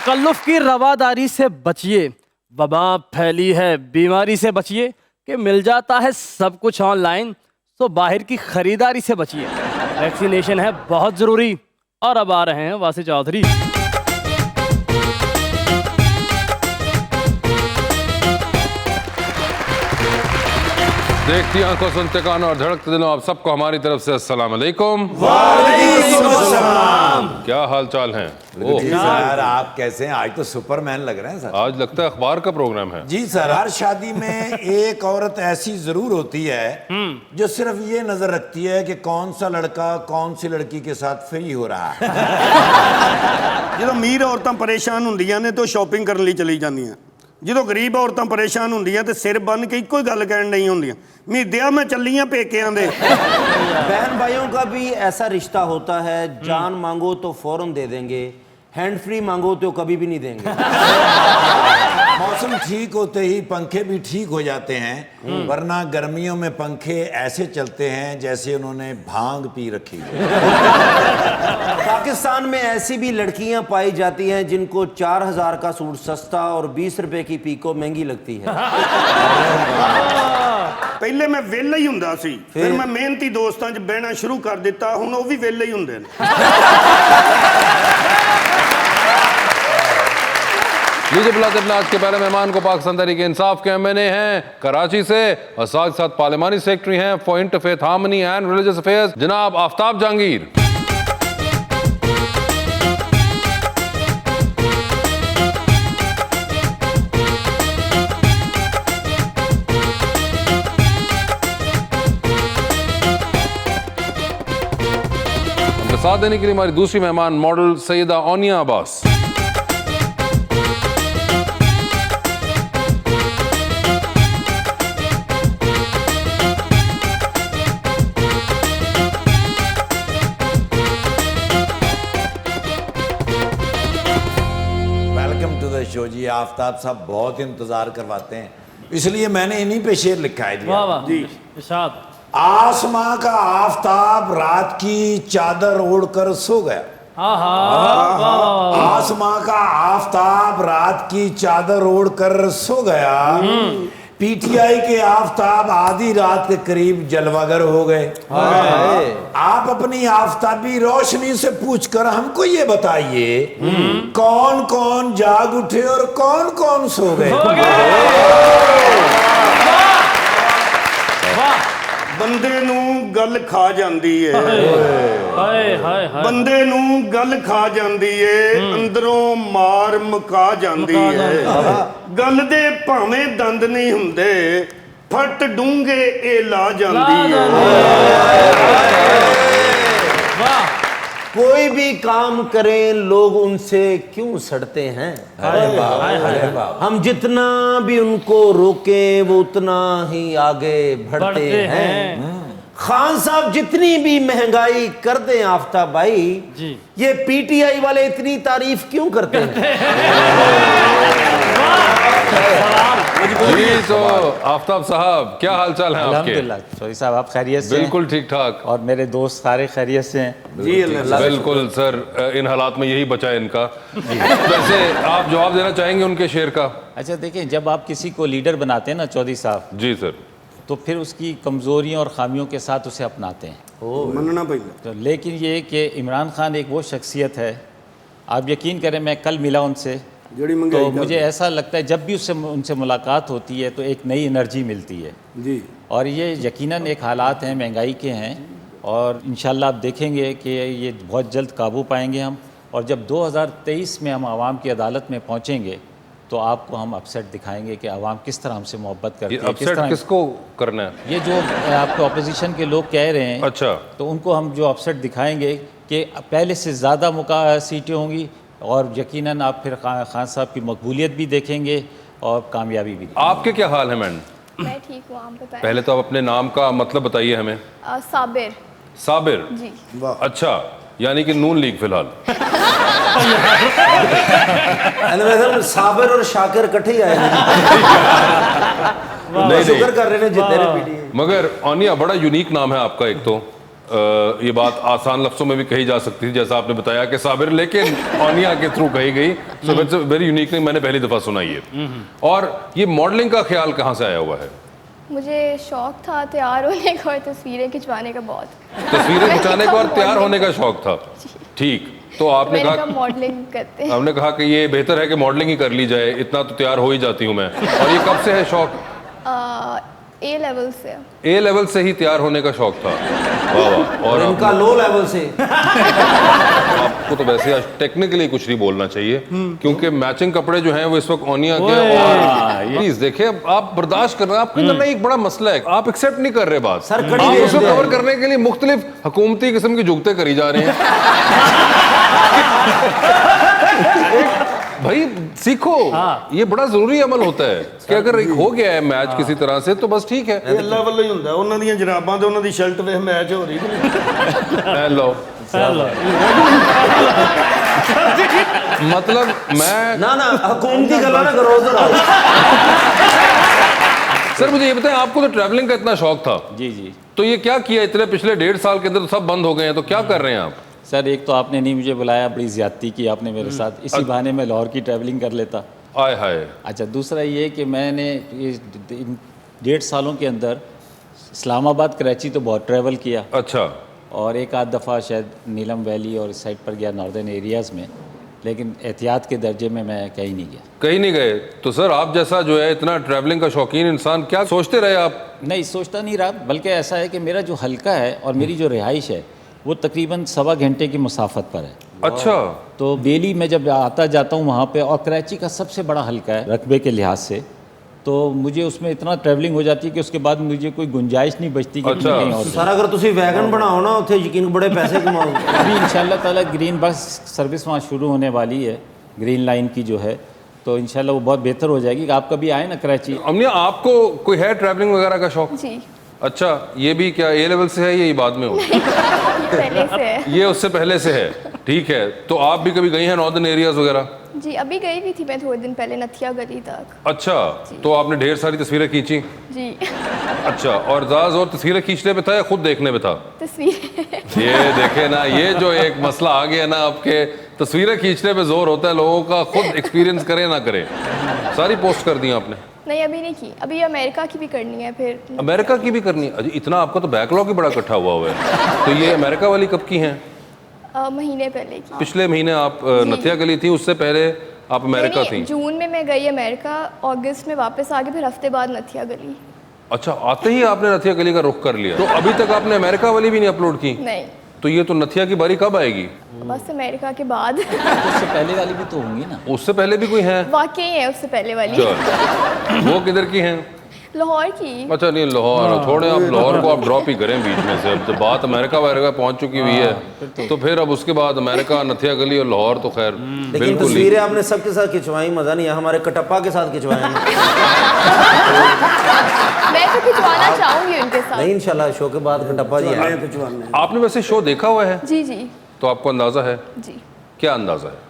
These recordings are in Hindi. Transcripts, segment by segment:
तकल्लुफ की रवादारी से बचिए, वबा फैली है बीमारी से बचिए, कि मिल जाता है सब कुछ ऑनलाइन, तो बाहर की खरीदारी से बचिए। वैक्सीनेशन है बहुत जरूरी। और अब आ रहे हैं वासी चौधरी। देखती आंखों, सुनते कानों और धड़कते दिलों, आप सबको हमारी तरफ से अस्सलाम वालेकुम। वालेकुम अस्सलाम। क्या हाल चाल है? सर आप कैसे हैं? आज तो सुपरमैन लग रहे हैं सर। आज लगता है अखबार का प्रोग्राम है। जी सर, हर शादी में एक औरत ऐसी जरूर होती है जो सिर्फ ये नजर रखती है कि कौन सा लड़का कौन सी लड़की के साथ फ्री हो रहा है। ਜਦੋਂ ਅਮੀਰ ਔਰਤਾਂ ਪਰੇਸ਼ਾਨ ਹੁੰਦੀਆਂ ਨੇ ਤਾਂ ਸ਼ਾਪਿੰਗ ਕਰਨ ਲਈ ਚਲੀ ਜਾਂਦੀਆਂ। ਜਦੋਂ ਗਰੀਬ ਔਰਤਾਂ ਪਰੇਸ਼ਾਨ ਹੁੰਦੀਆਂ ਤੇ ਸਿਰ ਬੰਨ ਕੇ ਇੱਕੋ ਹੀ ਗੱਲ ਕਹਿਣ ਨਹੀਂ ਹੁੰਦੀਆਂ, ਮਹੀਦਿਆਂ ਮੈਂ ਚੱਲੀਆਂ ਪੇਕਿਆਂ ਦੇ। बहन भाइयों का भी ऐसा रिश्ता होता है, जान मांगो तो फौरन दे देंगे, हैंड फ्री मांगो तो कभी भी नहीं देंगे। मौसम ठीक होते ही पंखे भी ठीक हो जाते हैं, वरना गर्मियों में पंखे ऐसे चलते हैं जैसे उन्होंने भांग पी रखी है। पाकिस्तान में ऐसी भी लड़कियां पाई जाती हैं जिनको 4000 का सूट सस्ता और 20 रुपए की पीको महंगी लगती है। ਪਹਿਲੇ ਮੈਂ ਵਿਹਲਾ ਹੀ ਹੁੰਦਾ ਸੀ, ਫਿਰ ਮੈਂ ਮਿਹਨਤੀ ਦੋਸਤਾਂ 'ਚ ਬਹਿਣਾ ਸ਼ੁਰੂ ਕਰ ਦਿੱਤਾ, ਹੁਣ ਉਹ ਵੀ ਵਿਹਲੇ ਹੀ ਹੁੰਦੇ ਨੇ। लीजिए बुलाते अपने आज के पहले मेहमान को। पाकिस्तान तहरीक इंसाफ के एमएनए हैं कराची से और साथ पार्लिमानी सेक्रेटरी हैं for interfaith harmony and religious affairs, जनाब आफ्ताब जहांगीर। हमसे साथ देने के लिए हमारी दूसरी मेहमान मॉडल सैयदा ओनिया अब्बास। शो जी, आफ्ताब साहब बहुत इंतजार करवाते हैं, इसलिए मैंने इन्हीं पे शेर लिखा है। वाह वाह जी, इरशाद। आसमां का आफ्ताब रात की चादर ओढ़कर सो गया। आसमां का आफ्ताब रात की चादर ओढ़कर सो गया। पीटीआई के आफ्ताब आधी रात के करीब जलवागर हो गए। आप अपनी आफ्ताबी रोशनी से पूछकर हमको ये बताइए, कौन कौन जाग उठे और कौन कौन सो गए? ਬੰਦੇ ਨੂੰ ਗੱਲ ਖਾ ਜਾਂਦੀ ਏ, ਬੰਦੇ ਨੂੰ ਗੱਲ ਖਾ ਜਾਂਦੀ ਏ, ਅੰਦਰੋਂ ਮਾਰ ਮੁਕਾ ਜਾਂਦੀ ਏ। ਗੱਲ ਦੇ ਭਾਵੇਂ ਦੰਦ ਨਹੀਂ ਹੁੰਦੇ, ਫੱਟ ਡੂੰਘੇ ਇਹ ਲਾ ਜਾਂਦੀ ਏ। कोई भी काम करें लोग उनसे क्यों सड़ते हैं? हम जितना भी उनको रोकें वो उतना ही आगे बढ़ते हैं। खान साहब जितनी भी महंगाई कर दें आफ्ताब भाई जी, ये पीटीआई वाले इतनी तारीफ क्यों करते हैं? जी तो आफ्ताब साहब क्या हाल चाल है आपके? अल्हम्दुलिल्लाह चौधरी साहब, आप खैरियत से? बिल्कुल ठीक ठाक। और मेरे दोस्त सारे खैरियत से हैं? जी बिल्कुल सर, इन हालात में यही बचा है इनका। वैसे आप जवाब देना चाहेंगे उनके शेर का? अच्छा देखिए, जब आप किसी को लीडर बनाते हैं ना चौधरी साहब, जी सर, तो फिर उसकी कमज़ोरियों और ख़ामियों के साथ उसे अपनाते हैं। मनना पैंदा। तो लेकिन ये कि इमरान खान एक वो शख्सियत है, आप यकीन करें मैं कल मिला उनसे, तो मुझे ऐसा लगता है जब भी उनसे मुलाकात होती है तो एक नई एनर्जी मिलती है जी। और ये यकीनन एक हालात हैं महंगाई के हैं, और इंशाल्लाह आप देखेंगे कि ये बहुत जल्द काबू पाएंगे हम। और जब 2023 में हम आवाम की अदालत में पहुँचेंगे तो आपको हम अपसेट दिखाएंगे कि आवाम किस तरह हमसे मोहब्बत करती है। अपसेट किसको करना है? ये जो आपके ऑपोजिशन के लोग कह रहे हैं, अच्छा, तो उनको हम जो अपसेट दिखाएंगे कि पहले से ज़्यादा सीटें होंगी, और यकीनन आप फिर खान साहब की मकबूलियत भी देखेंगे और कामयाबी भी। आपके क्या हाल है मैडम? मैं ठीक हूँ, आप बताएं। पहले तो आप अपने नाम का मतलब बताइए हमें। साबिर। साबिर जी। अच्छा, यानी कि नून लीग फिलहाल। साबिर और शाकिर इकट्ठे ही आए नहीं शुक्र कर रहे हैं जितने पीटीआई। मगर ओनिया बड़ा यूनिक नाम है आपका। एक तो ये बात आसान लफ्जों में भी कही जा सकती थी, जैसा आपने बताया कि साबिर, लेकिन ओनिया के थ्रू कही गई। सो इट्स वेरी यूनिक, नहीं मैंने पहली दफ़ा सुना ये। और ये मॉडलिंग का ख्याल कहाँ से आया हुआ है? मुझे शौक था तैयार होने का और तस्वीरें खिंचवाने का बहुत। तस्वीरें खिंचाने का और तैयार होने का शौक था, ठीक। तो आपने मैंने कहा कहा मॉडलिंग करते हैं। हमने कहा कि ये बेहतर है कि मॉडलिंग ही कर ली जाए, इतना तो तैयार हो ही जाती हूँ मैं। और ये कब से है शौक? ए लेवल से। ए लेवल से ही तैयार होने का शौक था। वाह वाह। और इनका लो लेवल से। आपको तो वैसे आज टेक्निकली कुछ नहीं बोलना चाहिए, क्योंकि मैचिंग कपड़े जो हैं वो इस वक्त ओनिया के। और प्लीज देखिए, आप बर्दाश्त कर रहे हैं, आपके अंदर ना एक बड़ा मसला है, आप एक्सेप्ट नहीं कर रहे बात। सर, कड़ी आप बेच उसको दे कवर रहे करने के लिए मुख्तलिफ हुकूमती किस्म की जुगते करी जा रहे हैं। भाई सीखो, ये बड़ा जरूरी अमल होता है कि अगर एक हो गया है मैच किसी तरह से तो बस ठीक है। ਇਹ ਅੱਲਾ ਵੱਲੋਂ ਹੀ ਹੁੰਦਾ, ਉਹਨਾਂ ਦੀਆਂ ਜਰਾਬਾਂ ਤੇ ਉਹਨਾਂ ਦੀ ਸ਼ਰਟ ਵੇਖ ਮੈਚ ਹੋ ਰਹੀ ਕਿ ਨਹੀਂ। हेलो मतलब मैं ना ना हुकूमती गल्ला ना करो उधर आओ। सर मुझे ये बताएं, आपको तो ट्रैवलिंग का इतना शौक था, जी जी। तो ये क्या किया इतने पिछले 1.5 साल के अंदर? तो सब बंद हो गए हैं, तो क्या कर रहे हैं आप? सर एक तो आपने नहीं मुझे बुलाया, बड़ी ज़्यादती की आपने मेरे साथ, इसी बहाने मैं लाहौर की ट्रैवलिंग कर लेता। आय हाय। अच्छा, दूसरा ये कि मैंने ये 1.5 सालों के अंदर इस्लामाबाद कराची तो बहुत ट्रैवल किया, अच्छा। और एक आध दफ़ा शायद नीलम वैली और इस साइड पर गया नॉर्दर्न एरियाज़ में, लेकिन एहतियात के दर्जे में मैं कहीं नहीं गया। कहीं नहीं गए? तो सर आप जैसा जो है इतना ट्रैवलिंग का शौकीन इंसान, क्या सोचते रहे आप? नहीं सोचता नहीं रहा, बल्कि ऐसा है कि मेरा जो हल्का है और मेरी जो रिहाइश है वो तकरीबन 1.25 घंटे की मुसाफत पर है। अच्छा। तो बेली में जब आता जाता हूँ वहाँ पे, और कराची का सबसे बड़ा हल्का है रकबे के लिहाज से, तो मुझे उसमें इतना ट्रैवलिंग हो जाती है कि उसके बाद मुझे कोई गुंजाइश नहीं बचती कि अच्छा। मैं कहीं और सर अगर तुसी वैगन बनाओ ना उत्थे यकीन बड़े पैसे कमाओ। अभी इंशाल्लाह ताला ग्रीन बस सर्विस वहाँ शुरू होने वाली है, ग्रीन लाइन की जो है, तो इंशाल्लाह वो बहुत बेहतर हो जाएगी। आप कभी आए ना कराची। अमनिया आपको कोई है ट्रैवलिंग वगैरह का शौक? जी। अच्छा, ये भी क्या ए लेवल से है, ये बाद में हो? ये पहले से है। ये उससे पहले से है, ठीक है। तो आप भी कभी गई हैं नॉर्दर्न एरियाज वगैरह? जी अभी गई भी थी मैं थोड़े दिन पहले नथिया गली तक। अच्छा, तो आपने ढेर सारी तस्वीरें खींची? जी। अच्छा, और ज़्यादा जोर तस्वीरें खींचने पे था या खुद देखने पे था? तस्वीरें। ये देखे ना, ये जो एक मसला आ गया ना आपके, तस्वीरें खींचने पे जोर होता है लोगों का, खुद एक्सपीरियंस करें ना करें। सारी पोस्ट कर दी आपने? नहीं अभी नहीं की, अभी अमेरिका की भी करनी है फिर। अमेरिका की भी करनी है? अजी इतना आपका तो बैकलॉग ही बड़ा इकट्ठा हुआ है। तो ये अमेरिका वाली कब की हैं? महीने पहले की। पिछले महीने आप नथिया गली थी, उससे पहले आप अमेरिका थी? जून में मैं गई अमेरिका, अगस्त में वापस आ गई, फिर हफ्ते बाद नथिया गली। अच्छा, आते ही आपने नथिया गली का रुख कर लिया? तो अभी तक आपने अमेरिका वाली भी नहीं अपलोड की? नहीं। तो ये तो नथिया की बारी कब आएगी? बस अमेरिका के बाद। उससे पहले वाली भी तो होंगी ना? उससे पहले भी कोई है? वाकई है उससे पहले वाली। चल, वो किधर की हैं? लाहौर की। अच्छा नहीं, लाहौर छोड़े आप, लाहौर को आप ड्रॉप ही करें बीच में से। अब तो बात अमेरिका वगैरह पहुंच चुकी हुई है, तो फिर अब उसके बाद अमेरिका, नथिया गली और लाहौर तो खैर लेकिन बिल्कुल ही। तस्वीरें आपने सबके साथ खिंचवाई, मजा नहीं, हमारे कटप्पा के साथ खिंचवाए। मैं तो खिंचवाना चाहूंगी उनके साथ। नहीं इंशाल्लाह शो के बाद कटप्पा जी आए। आपने वैसे शो देखा हुआ है? जी जी। तो आपको अंदाजा है? जी। क्या अंदाजा है?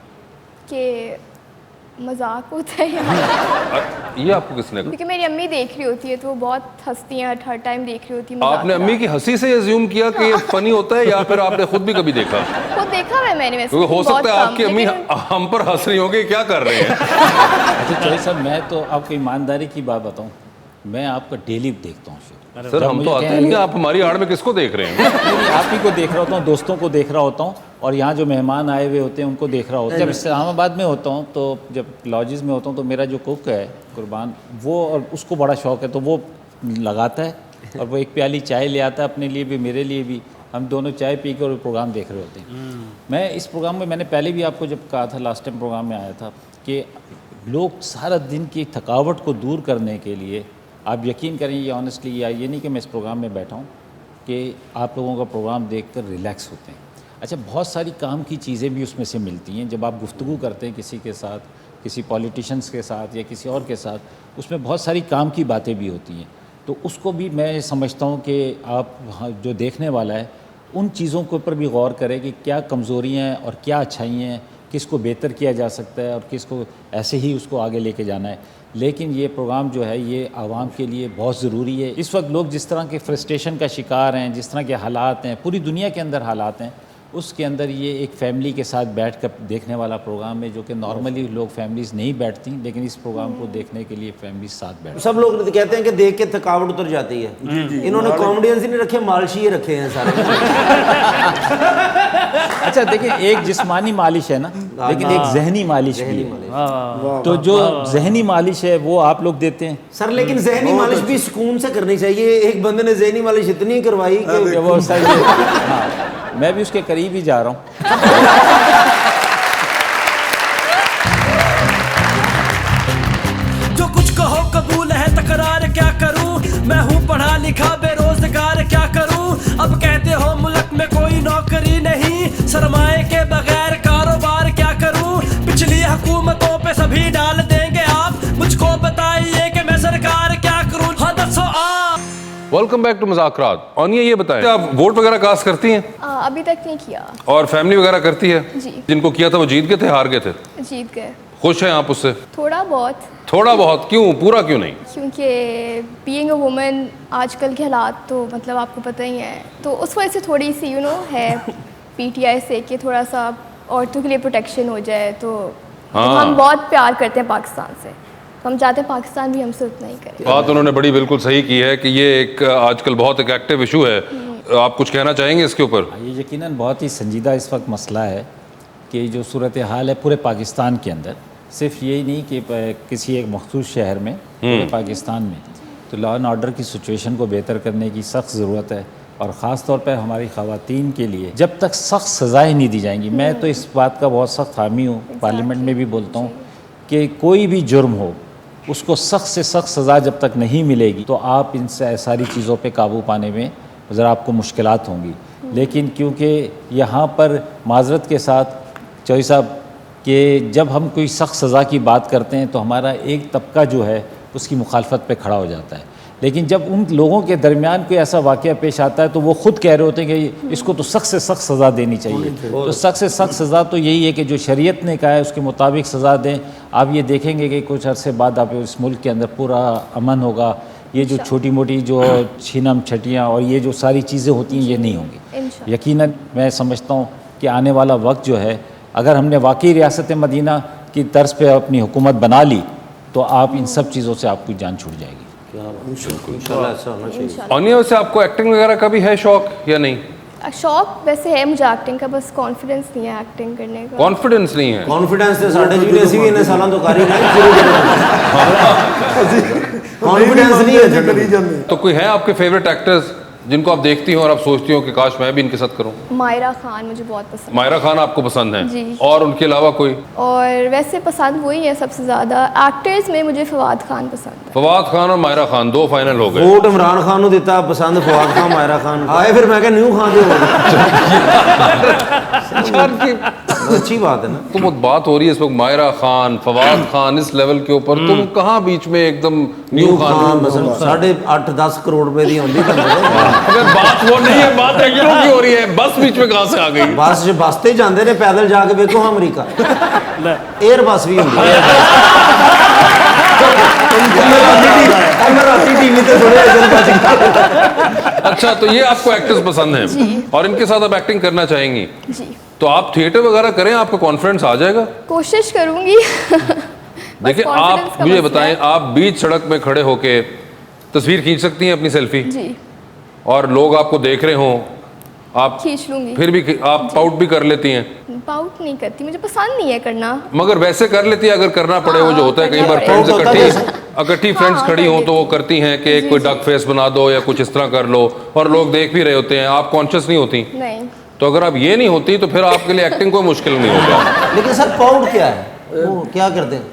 कि मजाक होता है यहाँ। ये आपको किसने कहा? क्योंकि मेरी अम्मी देख रही होती है तो वो बहुत हंसती हैं, हर टाइम देख रही होती है। आपने अम्मी की हंसी से अज्यूम किया कि ये फनी होता है, या फिर आपने खुद भी कभी देखा? वो देखा है मैंने वैसे। क्योंकि हो बहुत सकता है कम, आपकी अम्मी लेकिन हम पर हंस रही होगी, क्या कर रहे हैं? अच्छा चौधरी साहब, मैं तो आपको ईमानदारी की बात बताऊं, मैं आपका डेली देखता हूँ शो। सर हम तो आते हैं कि आप हमारी आड़ में किसको देख रहे हैं? आप ही को देख रहा होता हूँ, दोस्तों को देख रहा होता हूँ, और यहाँ जो मेहमान आए हुए होते हैं उनको देख रहा होता हूँ। जब इस्लामाबाद में होता हूँ, तो जब लॉजेस में होता हूँ, तो मेरा जो कुक है कुर्बान, वो और उसको बड़ा शौक है, तो वो लगाता है और वो एक प्याली चाय ले आता है अपने लिए भी, मेरे लिए भी। हम दोनों चाय पी के और प्रोग्राम देख रहे होते हैं। मैं इस प्रोग्राम में, मैंने पहले भी आपको जब कहा था, लास्ट टाइम प्रोग्राम में आया था, कि लोग सारा दिन की थकावट को दूर करने के लिए, आप यकीन करें ये ऑनेस्टली, या ये नहीं कि मैं इस प्रोग्राम में बैठा हूँ, कि आप लोगों का प्रोग्राम देखकर रिलैक्स होते हैं। अच्छा, बहुत सारी काम की चीज़ें भी उसमें से मिलती हैं। जब आप गुफ्तगू करते हैं किसी के साथ, किसी पॉलिटिशियंस के साथ या किसी और के साथ, उसमें बहुत सारी काम की बातें भी होती हैं। तो उसको भी मैं समझता हूँ कि आप जो देखने वाला है उन चीज़ों के ऊपर भी गौर करें कि क्या कमज़ोरियाँ हैं और क्या अच्छाइयाँ हैं, किसको बेहतर किया जा सकता है और किसको ऐसे ही उसको आगे लेके जाना है। लेकिन ये प्रोग्राम जो है ये आवाम के लिए बहुत ज़रूरी है। इस वक्त लोग जिस तरह के फ्रस्ट्रेशन का शिकार हैं, जिस तरह के हालात हैं, पूरी दुनिया के अंदर हालात हैं, उसके अंदर ये एक फैमिली के साथ बैठ कर देखने वाला प्रोग्राम है, जो कि नॉर्मली लोग फैमिलीज़ नहीं बैठती, लेकिन इस प्रोग्राम को देखने के लिए फैमिलीज साथ बैठ। सब लोग कहते हैं कि देख के थकावट उतर जाती है। इन्होंने कॉमेडियंस ही नहीं रखे, मालशी रखे हैं सारे। अच्छा देखिए, एक जिस्मानी मालिश है ना, लेकिन एक जहनी मालिश भी है। तो जो जहनी मालिश है वो आप लोग देते हैं सर, लेकिन जहनी मालिश भी सुकून से करनी चाहिए। एक बंदे ने जहनी मालिश इतनी करवाई कि वो सर हाँ, मैं भी उसके करीब ही जा रहा हूँ। जो कुछ कहो कबूल है तकरार क्या करूं, मैं हूँ पढ़ा लिखा बेरोजगार क्या करूं। अब कहते हो मुल्क में कोई नौकरी नहीं, सरमाए के बगैर कारोबार क्या करूं। पिछली हुकूमतों पे सभी डाल देंगे आप, मुझको बताइए कि मैं सरकार क्या करूं। हाँ दसो आप। वेलकम बैक टू मुज़ाकरात। ऑनिया ये बताएं, आप वोट वगैरह कास्ट करती हैं? अभी तक नहीं किया। और फैमिली वगैरह करती है? जी। जिनको किया था वो जीत गए थे, हार गए थे? जीत गए। खुश हैं आप उससे? थोड़ा बहुत। थोड़ा बहुत क्यों, पूरा क्यों नहीं? क्योंकि बीइंग अ वुमन आजकल के हालात तो मतलब आपको पता ही है, तो उस वजह से थोड़ी सी है पीटीआई से कि थोड़ा सा औरतों के लिए प्रोटेक्शन हो जाए। तो हाँ। हम बहुत प्यार करते हैं पाकिस्तान से, तो हम चाहते हैं पाकिस्तान भी हमसे उतना ही करे। बात उन्होंने बड़ी बिल्कुल सही की है कि ये एक आजकल बहुत एक एक्टिव इशू है। आप कुछ कहना चाहेंगे इसके ऊपर? ये यकीनन बहुत ही संजीदा इस वक्त मसला है कि जो सूरत हाल है पूरे पाकिस्तान के अंदर, सिर्फ यही नहीं कि किसी एक मखसूस शहर में, पूरे पाकिस्तान में, तो लॉ एंड ऑर्डर की सिचुएशन को बेहतर करने की सख्त ज़रूरत है। और ख़ास तौर पर हमारी ख़वातीन के लिए जब तक सख्त सज़ाएँ नहीं दी जाएंगी, मैं तो इस बात का बहुत सख्त हामी हूँ, पार्लियामेंट में भी बोलता हूँ कि कोई भी जुर्म हो उसको सख्त से सख्त सज़ा जब तक नहीं मिलेगी तो आप इन सारी चीज़ों पे काबू पाने में ज़रा आपको मुश्किलात होंगी। लेकिन क्योंकि यहाँ पर माजरत के साथ चौधरी साहब कि जब हम कोई सख्त सज़ा की बात करते हैं तो हमारा एक तबका जो है उसकी मुखालफत पे खड़ा हो जाता है, लेकिन जब उन लोगों के दरमियान कोई ऐसा वाक़या पेश आता है तो वो खुद कह रहे होते हैं कि इसको तो सख्त से सख्त सज़ा देनी चाहिए। तो सख्त से सख्त सज़ा तो यही है कि जो शरीयत ने कहा है उसके मुताबिक सज़ा दें। आप ये देखेंगे कि कुछ अरसे बाद आप इस मुल्क के अंदर पूरा अमन होगा। ये जो छोटी मोटी जो छीनम छटियाँ और ये जो सारी चीज़ें होती हैं ये नहीं होंगी। यकीनन मैं समझता हूँ कि आने वाला वक्त जो है, अगर हमने वाकई रियासत मदीना की तर्ज पे अपनी हुकूमत बना ली तो आप इन सब चीज़ों से आपकी जान छूट जाएगी। ऑनिया, वैसे आपको एक्टिंग वगैरह का भी है शौक या नहीं? शौक वैसे है मुझे एक्टिंग का, बस कॉन्फिडेंस नहीं है एक्टिंग करने का। कॉन्फिडेंस नहीं है? कॉन्फिडेंस से साढ़े जी ऐसी भी इन्हें सालों तो कारी कॉन्फिडेंस नहीं है। तो कोई है आपके फेवरेट एक्टर्स जिनको आप देखती हो और आप सोचती हो कि काश मैं भी इनके साथ करूं? मायरा खान मुझे बहुत पसंद है। मायरा खान आपको पसंद है? जी। और उनके अलावा कोई? और वैसे पसंद वही है सबसे ज़्यादा एक्टर्स में, मुझे फवाद खान पसंद है। फवाद खान और मायरा खान दो फाइनल हो गए। वोट इमरान खान को देता पसंद, फवाद खान मायरा खान आए, फिर मैं क्या न्यू खान दे अच्छी बात है ना। तो बात हो रही है इस वक्त मायरा खान, फवाद खान, इस लेवल के ऊपर तुम कहाँ बीच में एकदम न्यू खान? 8-10 करोड़ रुपए दी होंगी। बात वो नहीं है, बात एक्टरों की हो रही है। बस बीच में कहाँ से आ गई? बस बसते जाते ने पैदल जाके देखो हाँ अमरीका एयर बस भी होंगी। अच्छा, तो ये आपको एक्टर्स पसंद हैं और इनके साथ आप एक्टिंग करना चाहेंगी? जी। तो आप थिएटर वगैरह करें, आपका कॉन्फिडेंस आ जाएगा? कोशिश करूंगी। देखिए, आप मुझे बताएं, आप बीच सड़क में खड़े होके तस्वीर खींच सकती हैं अपनी सेल्फी? जी। और लोग आपको देख रहे हों, आप खींच लूंगी। फिर भी आप पाउट भी कर लेती हैं? पाउट नहीं करती, मुझे पसंद नहीं है करना। मगर वैसे कर लेती है अगर करना पड़े। वो जो होता है कई बार फ्रेंड्स इकट्ठी फ्रेंड्स खड़ी हों तो वो करती हैं कि कोई डक फेस बना दो या कुछ इस तरह कर लो, और लोग देख भी रहे होते हैं, आप कॉन्शियस नहीं होती? नहीं। तो अगर आप ये नहीं होती तो फिर आपके लिए एक्टिंग कोई मुश्किल नहीं होगा। लेकिन सर पाउट क्या है, वो क्या करते हैं?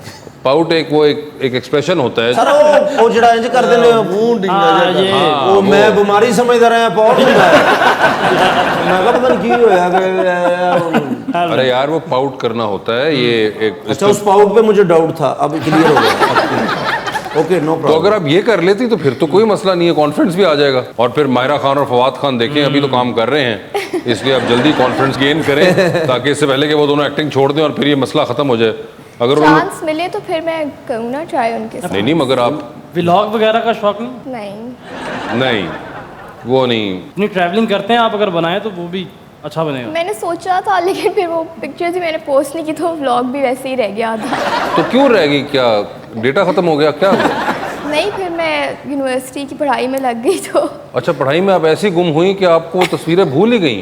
पाउट एक एक्सप्रेशन होता है सर, वो जड़ा इंज कर देने मुंह डिंगा वो मैं बीमारी समझदा रहा पाउट ਹੁੰਦਾ है। मैं कहा पता नहीं की होया। अरे यार, वो पाउट करना होता है, ये एक। अच्छा, उस पाउट पे मुझे डाउट था, अब क्लियर हो गया। ओके नो तो प्रॉब्लम। अगर आप ये कर लेती तो फिर तो कोई मसला नहीं है, कॉन्फिडेंस भी आ जाएगा। और फिर मायरा खान और फवाद खान देखें अभी तो काम कर रहे हैं, इसलिए आप जल्दी कॉन्फिडेंस गेन करें ताकि इससे पहले कि वो दोनों एक्टिंग छोड़ दें और फिर ये मसला खत्म हो जाए। अगर उन्होंने चांस मिले तो फिर मैं करूँ ना ट्राई उनके साथ। नहीं मगर आप व्लॉग वगैरह का शौक नहीं? नहीं, नहीं वो नहीं। इतनी ट्रैवलिंग करते हैं आप, अगर बनाए तो वो भी अच्छा बनेगा। मैंने सोचा था लेकिन फिर वो पिक्चर्स ही मैंने पोस्ट नहीं की तो व्लॉग भी वैसे ही रह गया था। तो क्यों रहेगी, क्या डेटा खत्म हो गया क्या? नहीं, फिर मैं यूनिवर्सिटी की पढ़ाई में लग गई तो अच्छा, पढ़ाई में आप ऐसी गुम हुई कि आपको वो तस्वीरें भूल ही गई?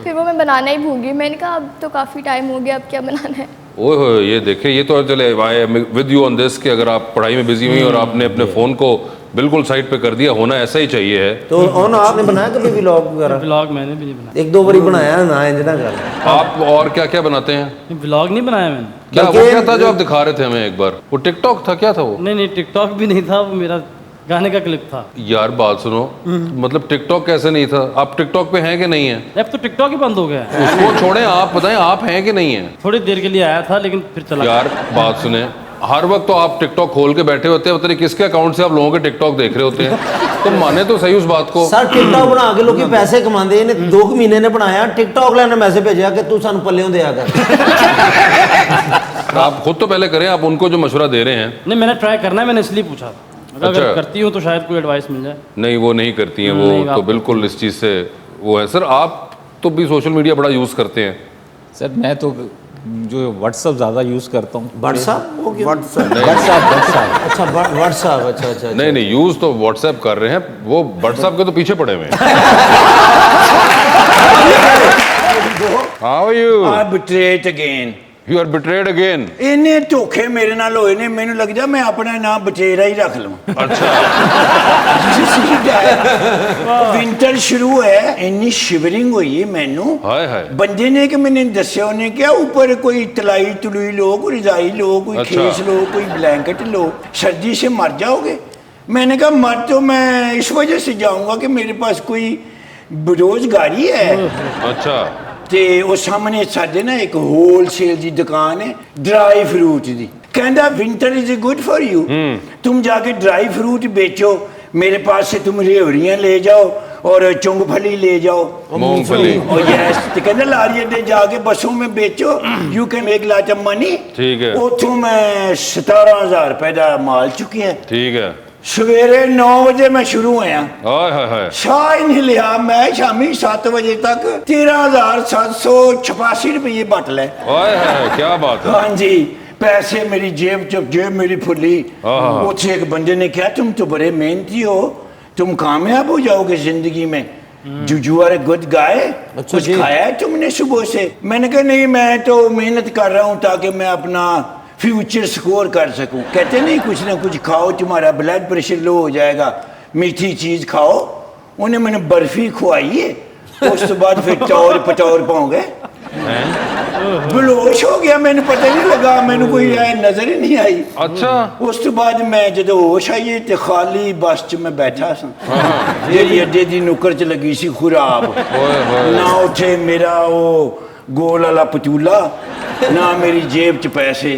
फिर वो मैं बनाना ही भूल गई। मैंने कहा अब तो काफ़ी टाइम हो गया, अब क्या बनाना है। ओए होए, ये देखे, ये तो चले I am with you on this कि अगर आप पढ़ाई में बिजी हुई और आपने अपने फोन को बिल्कुल साइड पे कर दिया, होना ऐसा ही चाहिए है। तो ऑन आपने बनाया कभी व्लॉग वगैरह? व्लॉग मैंने भी नहीं बनाया। एक दो बारी बनाया ना, इंज ना कर। आप और क्या क्या बनाते हैं? व्लॉग नहीं बनाया मैंने। क्या वो क्या था जो आप दिखा रहे थे हमें एक बार? वो टिकटॉक था, क्या था वो? नहीं टिकटॉक भी नहीं था, वो मेरा गाने का क्लिप था। यार बात सुनो, मतलब टिकटॉक कैसे नहीं था? आप टिकटॉक पे हैं कि नहीं है? अब तो टिकटॉक ही बंद हो गया है। उसको छोड़ें, आप बताएं आप हैं कि नहीं है? थोड़ी देर के लिए आया था लेकिन फिर चला यार बात सुने, हर वक्त तो आप टिकटॉक खोल के बैठे होते हैं, पता नहीं किसके अकाउंट से आप लोगों के टिकटॉक देख रहे होते हैं। तो माने तो सही उस बात को। सर टिकटॉक बना के लोग पैसे कमाते हैं। 2 महीने ने बनाया टिकटॉक ने मैसेज भेजा कि तू सानू पल्लियों दे कर। आप खुद तो पहले करें, आप उनको जो मशवरा दे रहे हैं। नहीं, मैंने ट्राई करना है, मैंने इसलिए पूछा था। अगर अच्छा। करती हूँ तो शायद कोई एडवाइस मिल जाए। नहीं वो नहीं करती हैं, नहीं, वो तो आप- बिल्कुल इस चीज़ से वो है। सर आप तो भी सोशल मीडिया बड़ा यूज़ करते हैं। सर मैं तो जो व्हाट्सअप ज़्यादा यूज़ करता हूँ। व्हाट्सएप? व्हाट्सअप अच्छा व्हाट्सएप। अच्छा। नहीं नहीं, यूज़ तो व्हाट्सएप कर रहे हैं, वो व्हाट्सएप के तो पीछे पड़े हुए हैं। How are you? I betrayed again. You are betrayed again. ਇਹਨੇ ਧੋਖੇ ਮੇਰੇ ਨਾਲ ਹੋਏ ਨੇ, ਮੈਨੂੰ ਲੱਗਦਾ ਮੈਂ ਆਪਣਾ ਨਾਮ ਬਚੇਰਾ ਹੀ ਰੱਖ ਲਵਾਂ। अच्छा ਵਿੰਟਰ ਸ਼ੁਰੂ ਹੈ, ਇੰਨੀ ਸ਼ਿਵਰਿੰਗ ਹੋਈ ਹੈ ਮੈਨੂੰ। हाय हाय। ਬੰਦੇ ਨੇ ਕਿ ਮੈਨੂੰ ਦੱਸਿਆ, ਉਹਨੇ ਕਿਹਾ ਉੱਪਰ ਕੋਈ ਤਲਾਈ ਤਲੂਈ लो, कोई रजाई लो, कोई अच्छा। खेस लो, कोई ब्लैंकेट लो, सर्दी से मर जाओगे। मैंने कहा मर तो मैं इस वजह से जाऊंगा कि मेरे पास कोई बेरोजगारी है। अच्छा ਤੇ ਉਹ ਸਾਹਮਣੇ ਸਾਡੇ ਨਾ ਇੱਕ ਹੋਲਸੇਲ ਦੀ ਦੁਕਾਨ ਹੈ ਡਰਾਈ ਫਰੂਟ ਦੀ। ਕਹਿੰਦਾ winter is good for you, तुम जाके ड्राई फ्रूट बेचो, मेरे पास से तुम रेवड़ियाँ ले जाओ और चुंगफली ले जाओ, मूंगफली। और यस तो कहना लारी अड्डे जाके बसों में बेचो, you can make lot of money. ठीक है। उतों मैं 17,000 रुपए का माल चुकी है। ठीक है। सवेरे 9 बजे मैं शुरू होया, हाय हाय हाय। शाह ही नहीं लिया, मैं शामी 7 बजे तक 13,786 रुपये बट ले। हाय हाय, क्या बात है। हाँ जी, पैसे मेरी जेब मेरी फुली। हाँ। उससे एक बंदे ने कहा तुम तो बड़े मेहनती हो, तुम कामयाब हो जाओगे जिंदगी में, you are a good guy, कुछ जी। खाया है तुमने सुबह से? मैंने कहा नहीं, मैं तो मेहनत कर रहा हूँ ताकि मैं अपना फ्यूचर स्कोर कर सकूं। कहते नहीं कुछ ना कुछ खाओ, तुम्हारा ब्लड प्रेशर लो हो जाएगा, मीठी चीज खाओ। उन्हें मैंने बर्फी खुआई है, उस तो बाद फिर टौर पटौर पाओ गए, बेहोश हो गया, मैंने पता नहीं लगा, मैंने कोई नजर ही नहीं आई। अच्छा उस तो बाद मैं जो होश आई तो खाली बस च मैं बैठा सा, जेडी अड्डे दी नुक्कर च लगी सी खुराब, ओए होए। ना उठे मेरा वो गोल वाला पतूला, ना मेरी जेब च पैसे।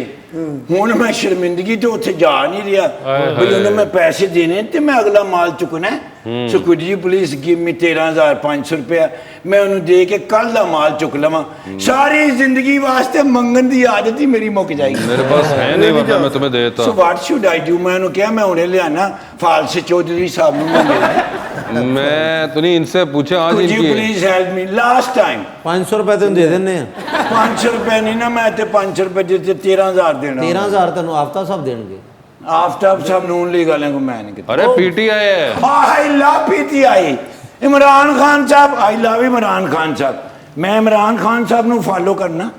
ਹੁਣ मैं शर्मिंदगी तो उत्थे जा नहीं रहा भाई, उन्हें मैं पैसे देने ते मैं अगला माल चुकना है। So could you please give me 13,500 रुपया, मैं उन्हें दे के कल दा माल चुक लवां। सारी जिंदगी वास्ते मंगन दी आदत ही मेरी मुक जाएगी। मेरे पास है नहीं, वरना मैं तुम्हें देता। So what should I do? मैं उन्हें कहा मैं उन्हें लियाना फालसे चौधरी साहब नूं मैं मिलना। मैं तो नहीं, इनसे पूछे आज कुड यू इनकी। Please help me last time? 500 रुपए तेन दे देने 500 रुपए नहीं ना, मैं ते 500 रुपए देते 13,000 देना। 13,000 तेन आफ्ता सब देंगे। आफ्ताब साहब नून लीग वाले को मैं नहीं कहता। अरे पीटीआई है। I love PTI, Imran Khan साहब, आई लव इमरान खान साहब। मैं इमरान खान साहब ਨੂੰ फॉलो करना,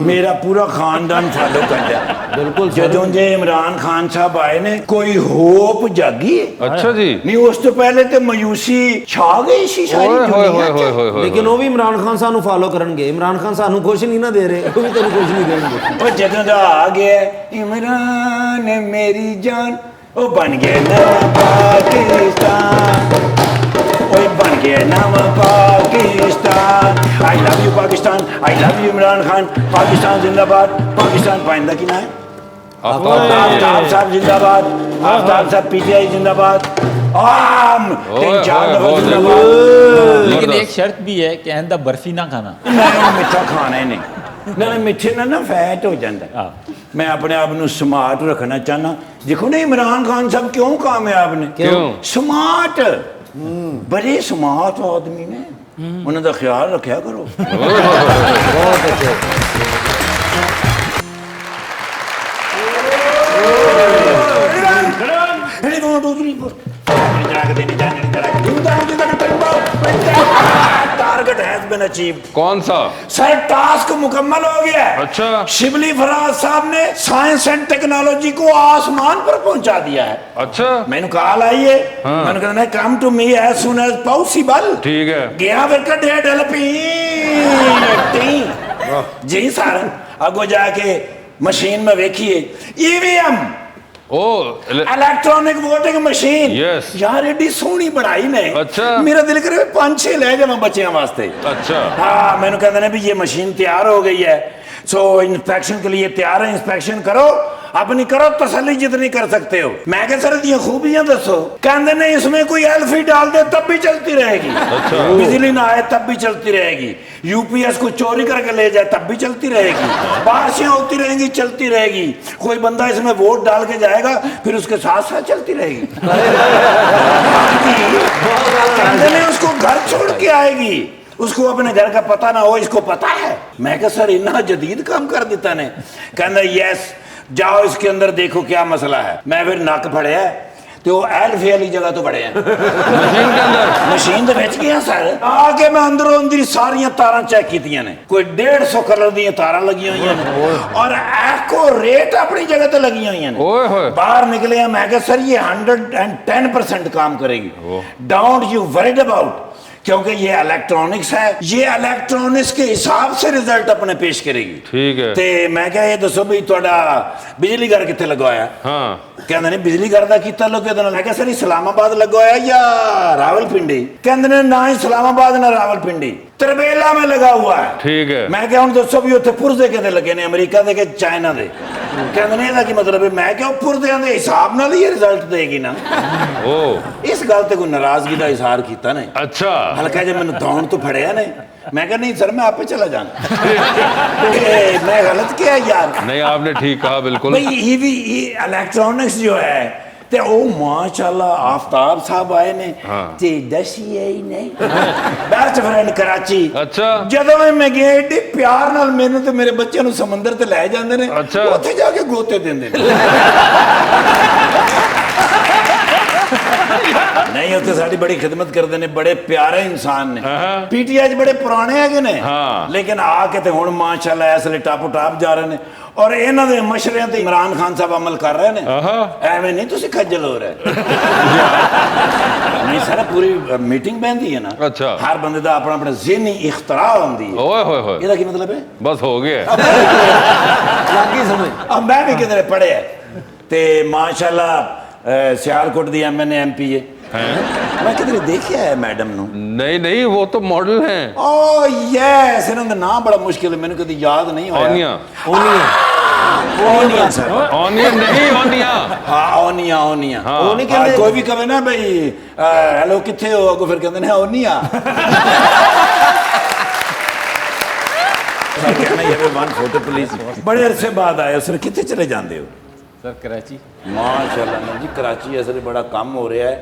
मेरा पूरा खानदान फॉलो करता। बिल्कुल ਜਦੋਂ ਜੇ ਇਮਰਾਨ ਖਾਨ ਸਾਹਿਬ ਆਏ ਨੇ ਕੋਈ ਹੋਪ ਜਾਗੀ ਹੈ। अच्छा जी। ਨਹੀਂ ਉਸ ਤੋਂ ਪਹਿਲੇ ਤੇ ਮਾਯੂਸੀ ਛਾ ਗਈ ਸੀ ਸਾਰੀ ओए होए ਦੁਨੀਆ होए 'ਚ। होए होए होए। लेकिन वो भी इमरान खान सानू फॉलो करनगे। इमरान खान सानू कुछ नहीं ना दे रहे, वो भी तेन कुछ नहीं देंगे। ਉਹ ਜਦੋਂ ਦਾ ਆ ਗਿਆ ਇਮਰਾਨ ਮੇਰੀ ਜਾਨ, ਉਹ ਬਣ ਗਿਆ ਨਵਾਂ ਪਾਕਿਸਤਾਨ, ਓਏ ਬਣ ਗਿਆ ਨਵਾਂ Pakistan. I love you Pakistan, I love you Imran Khan, Pakistan जिंदाबाद, पाकिस्तान पाइंदा की ना है। आफ्ताब साहब जिंदाबाद, आफ्ताब साहब पीटीआई जिंदाबाद, आम तीन चार दफा बहुत जिंदाबाद। लेकिन एक शर्त भी है कि आइंदा बर्फी ना खाना। मैं मिठा खाना ही नहीं, ना मिठे ना फैट हो जाता। मैं अपने आप ਨੂੰ स्मार्ट रखना चाहना। देखो ना इमरान खान साहब क्यों कामयाब ने, क्यों? स्मार्ट, बड़े स्मार्ट आदमी ने, उन्होंने ख्याल रखा करो। बहुत अच्छे। Target has been achieved. कौन सा? सर टास्क मुकम्मल हो गया है। अच्छा। शिबली फराज साहब ने साइंस एंड टेक्नोलॉजी को आसमान पर पहुंचा दिया है। अच्छा, मैंने कॉल आई है, मैंने कहना come to me as soon as possible. ठीक है। गया फिर का डेढ़ एलपी जी सर, अगो जाके मशीन में देखिए ईवीएम, ओ इलेक्ट्रॉनिक वोटिंग मशीन। Yes. यार एडी सोहनी बनाई ने। अच्छा। मेरा दिल करे 5-6 ले जावां बच्चों वास्ते। अच्छा। हाँ, मैंने कहते हैं भी ये मशीन तैयार हो गई है, सो इंस्पेक्शन के लिए तैयार है, इंस्पेक्शन करो, अपनी करो तसल्ली जितनी कर सकते हो। मैं कह सर ये खूबियां दसो। कहते नहीं इसमें कोई एल्फी डाल दे तब भी चलती रहेगी। अच्छा। बिजली ना आए तब भी चलती रहेगी, यूपीएस को चोरी करके ले जाए तब भी चलती रहेगी, बारिशें होती रहेंगी चलती रहेगी, कोई बंदा इसमें वोट डाल के जाएगा फिर उसके साथ साथ चलती रहेगी। कहते नहीं उसको घर छोड़ के आएगी, उसको अपने घर का पता ना हो, इसको पता है। मैं कहा सर इतना जदीद काम कर देता ने। कहना यस, जाओ इसके अंदर देखो क्या मसला है। मैं फिर नक फड़िया तो एल्फी वाली जगह तो बड़े हैं मशीन के अंदर, मशीन तो बेच गया सर। आके मैं अंदरों अंदर सारियां तारा चेक कीतियां ने, कोई 150 कलर दी तारा लगी हुई ने और एको रेट अपनी जगह ते लगी हुई ने। ओए होए। बाहर निकले मैं कहा सर ये 110% काम करेगी, डोंट यू वरीड अबाउट, क्योंकि ये इलेक्ट्रॉनिक्स है, ये इलेक्ट्रॉनिक्स के हिसाब से रिजल्ट अपने पेश करेगी। ठीक है। ते मैं क्या ये दसो भी तुहाडा बिजली घर कितने लगवाया? हाँ। कहते ने बिजली घर का कितना लोग मैं क्या सर इस्लामाबाद लगवाया या रावलपिंडी? कहते ने ना इस्लामाबाद ना रावलपिंडी, तरबेला में लगा हुआ है। ठीक है। मैं क्या दसो भी उत्थे पुरजे कितने लगे ने, अमेरिका दे के चाइना दे? कहते ने की मतलब है मैं क्या पुरजियां दे हिसाब नाल ही रिजल्ट देगी ना। ओ इस गल ते कोई नाराजगी का इजहार किया ने। अच्छा। हल्का जब मैंने दौड़ तो फड़िया ने, मैं कहा नहीं सर मैं आपे चला जाना। मैं गलत किया यार? नहीं, आपने ठीक कहा बिल्कुल। भाई ईवी इलेक्ट्रॉनिक्स जो है ते ओ माशाल्लाह आफ्ताब साहब आए ने ते दसिए ही नहीं बेस्ट फ्रेंड कराची। अच्छा। ਜਦੋਂ मैं गया एडी प्यार नाल मैनू ते मेरे बच्चों नु समंदर ते ले जांदे ने। अच्छा। उत्थे जाके गोते देंदे ने। नहीं उत्थे साडी बड़ी खिदमत करदे ने, बड़े प्यारे इंसान ने। पीटीआई च बड़े पुराने है ने, लेकिन आके ते हुण माशाल्लाह इसले टॉप टॉप जा रहे ने और इन्हां दे मशवरिਆਂ ते इमरान खान साहब अमल कर रहे ने। एवें नहीं तुसी खज्जल हो रहे। नहीं सर पूरी मीटिंग बहंदी है ना। अच्छा। हर बंदे दा अपना अपना ज़हनी इख्तरा हुंदी है। ओए होए होए। ਇਹਦਾ ਕੀ मतलब है? बस हो गया। लागी समझ। अब मैं भी किधरे पढ़े ते माशाल्लाह सियालकोट दी एमएनए एमपी है। मैं किधरे देखिया है मैडम नु? नहीं नहीं, वो तो मॉडल हैं। ओ यस, इन्हां दा नाम बड़ा मुश्किल है, मैंने कभी याद नहीं होया। ओनिया। ओनिया सर। ऑनियन नहीं, ओनिया। हाँ ओनिया ओनिया। ओनी कहंदे कोई भी कहे ना भाई हेलो किथे हो, अगो फिर कहंदे ने ओनिया। कहना ये वन फोटो प्लीज। बड़े अरसे बाद आए सर, किथे चले जाते हो? सर कराची। माशाल्लाह ना जी, कराची असले बड़ा काम हो रहा है।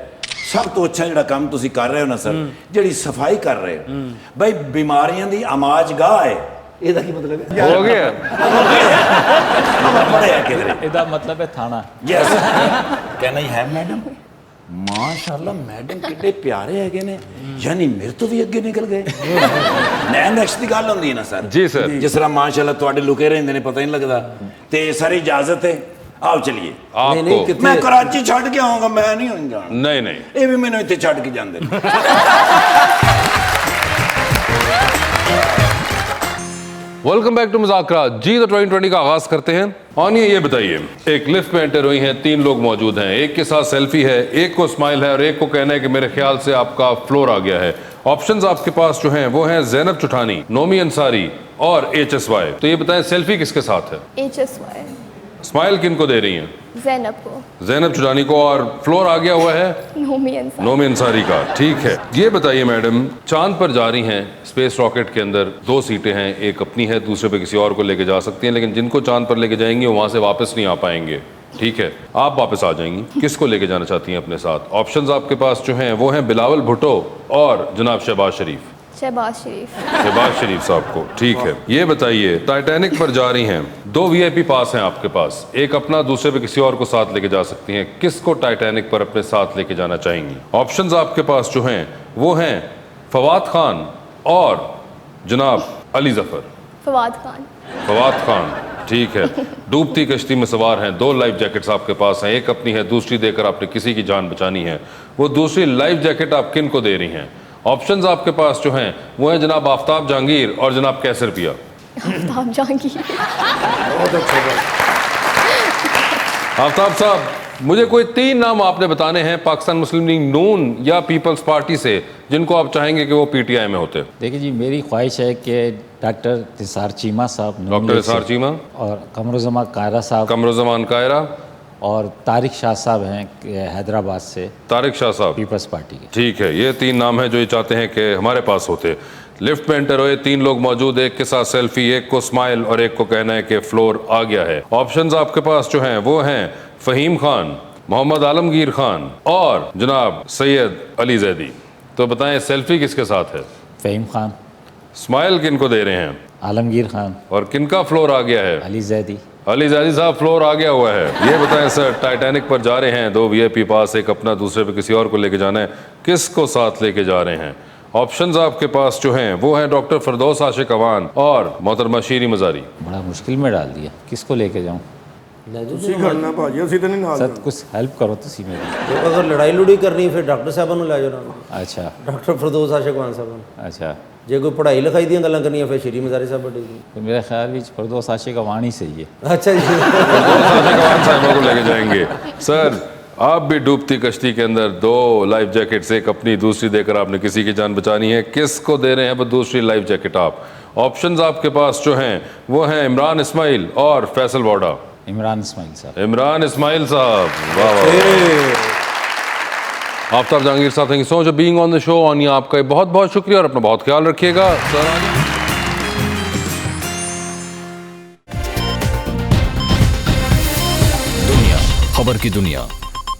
सब तो अच्छा जो काम तुसी कर रहे हो ना सर, जी सफाई कर रहे हो भाई, बीमारियों की आमाज गाह है। ਇਹਦਾ ਕੀ मतलब है? हो गया। पढ़े किधरे? ਇਹਦਾ मतलब है थाना। यस। कहना ही है मैडम, माशाल्लाह मैडम कितने प्यारे है ने, यानी मेरे तो भी अगे निकल गए। नेक्स्ट की गल होंदी है ना सर। जी सर। जिस तरह माशाल्लाह तुहाडे लुके रहंदे ने पता ही नहीं लगता। ते सर इजाजत है, आओ चलिए। आपको मैं कराची छड़ के आऊंगा, मैं नहीं जाना। नहीं नहीं, ये भी मैंने इतने छड़ के जाते। वेलकम बैक टू मुज़ाकरा जी। तो 2020 का आगाज करते हैं। ऑनिया ये बताइए, एक लिफ्ट में एंटर हुई हैं, 3 लोग मौजूद हैं, एक के साथ सेल्फी है, एक को स्माइल है और एक को कहना है कि मेरे ख्याल से आपका फ्लोर आ गया है। ऑप्शंस आपके पास जो हैं वो हैं ज़ैनब चुठानी, नोमी अंसारी और HSY। तो ये बताएं सेल्फी किसके साथ है? HSY। स्माइल किन को दे रही हैं? जैनब को। जैनब चुरानी को। और फ्लोर आ गया हुआ है नोमी अंसारी। नोमी अंसारी का। ठीक है, ये बताइए मैडम, चांद पर जा रही हैं स्पेस रॉकेट के अंदर, 2 सीटें हैं, एक अपनी है, दूसरे पे किसी और को लेके जा सकती हैं, लेकिन जिनको चांद पर लेके जाएंगी वो वहां से वापस नहीं आ पाएंगे। ठीक है, आप वापस आ जाएंगी, किसको लेके जाना चाहती हैं अपने साथ? ऑप्शंस आपके पास जो हैं वो हैं बिलावल भुट्टो और जनाब शहबाज शरीफ। शहबाज शरीफ। शहबाज शरीफ साहब को। ठीक है, ये बताइए, टाइटैनिक पर जा रही हैं, 2 VIP पास हैं आपके पास, एक अपना, दूसरे पे किसी और को साथ लेके जा सकती हैं, किसको टाइटैनिक पर अपने साथ लेके जाना चाहेंगी? ऑप्शंस आपके पास जो हैं वो हैं फवाद खान और जनाब अली जफर। फवाद खान। फवाद खान। ठीक है, डूबती कश्ती में सवार हैं, 2 लाइफ जैकेट्स आपके पास हैं, एक अपनी है, दूसरी देकर आपने किसी की जान बचानी है, वो दूसरी लाइफ जैकेट आप किन को दे रही हैं? ऑप्शंस आपके पास जो हैं वो हैं जनाब आफ्ताब जहांगीर और जनाब कैसर पिया। आफ्ताब जहांगीर। बहुत अच्छा। आफ्ताब साहब, मुझे कोई 3 नाम आपने बताने हैं पाकिस्तान मुस्लिम लीग नून या पीपल्स पार्टी से जिनको आप चाहेंगे कि वो PTI में होते। देखिए जी, मेरी ख्वाहिश है कि डॉक्टर निसार चीमा साहब, डॉक्टर निसार चीमा और कमरुज़्ज़मान कायरा साहब, कमरुज़्ज़मान कायरा और तारिक शाह साहब हैं हैदराबाद से, तारिक शाह साहब पीपल्स पार्टी के। ठीक है, ये 3 नाम हैं जो ये चाहते हैं कि हमारे पास होते। लिफ्ट में एंटर हुए, 3 लोग मौजूद, एक के साथ सेल्फी, एक को स्माइल और एक को कहना है कि फ्लोर आ गया है। ऑप्शंस आपके पास जो हैं वो हैं फ़हीम खान, मोहम्मद आलमगीर खान और जनाब सैयद अली जैदी। तो बताएं सेल्फी किसके साथ है? फ़हीम खान। स्माइल किन को दे रहे हैं? आलमगीर खान। और किनका फ्लोर आ गया है? अली जैदी। अली जैदी साहब, फ्लोर आ गया हुआ है। ये बताएं सर, टाइटैनिक पर जा रहे हैं, 2 VIP पास, एक अपना, दूसरे पे किसी और को लेके जाना है, किसको साथ लेके जा रहे हैं? ऑप्शंस आपके पास जो हैं वो हैं डॉक्टर फरदौस आशिक अवान और मोहतरमा शीरी मजारी। बड़ा मुश्किल में डाल दिया, किसको लेके जाऊँ? ਤੁਸੀਂ ਖੜਨਾ ਭਾਜੀ, ਅਸੀਂ ਤਾਂ ਨਹੀਂ ਨਾਲ सर कुछ हेल्प करो तुसी मेरी। तो अगर लड़ाई लुड़ी करनी फिर डॉक्टर साहब ਨੂੰ ਲੈ ਜਾਓ ਨਾਲ। अच्छा डॉक्टर फरदौस आशिक खान साहब ਨੂੰ। अच्छा, ਜੇ ਕੋਈ ਪੜ੍ਹਾਈ ਲਿਖਾਈ ਦੀਆਂ ਗੱਲਾਂ ਕਰਨੀਆਂ ਫਿਰ ਸ਼੍ਰੀ ਮਜ਼ਾਰੀ ਸਾਹਿਬ ਵੱਡੇ ਜੀ। तो मेरे ख्याल में फरदौस आशिक अवान ही सही है। अच्छा जी। आशिक अवान साहिबा को लेके जाएंगे। सर, आप भी डूबती कश्ती के अंदर, 2 लाइफ जैकेट्स, एक अपनी, दूसरी देकर आपने किसी की जान बचानी है, किसको दे रहे हैं वो दूसरी लाइफ जैकेट आप? ऑप्शंस आपके पास जो हैं वो हैं इमरान इस्माइल और फैसल वाडा। इमरान इस्माइल साहब। इमरान इस्माइल साहब, वाह वाह। आफ्ताब जहांगीर साहब, thank you so much for being on the show. और आपका बहुत बहुत शुक्रिया और अपना बहुत ख्याल रखिएगा सर। दुनिया खबर की दुनिया।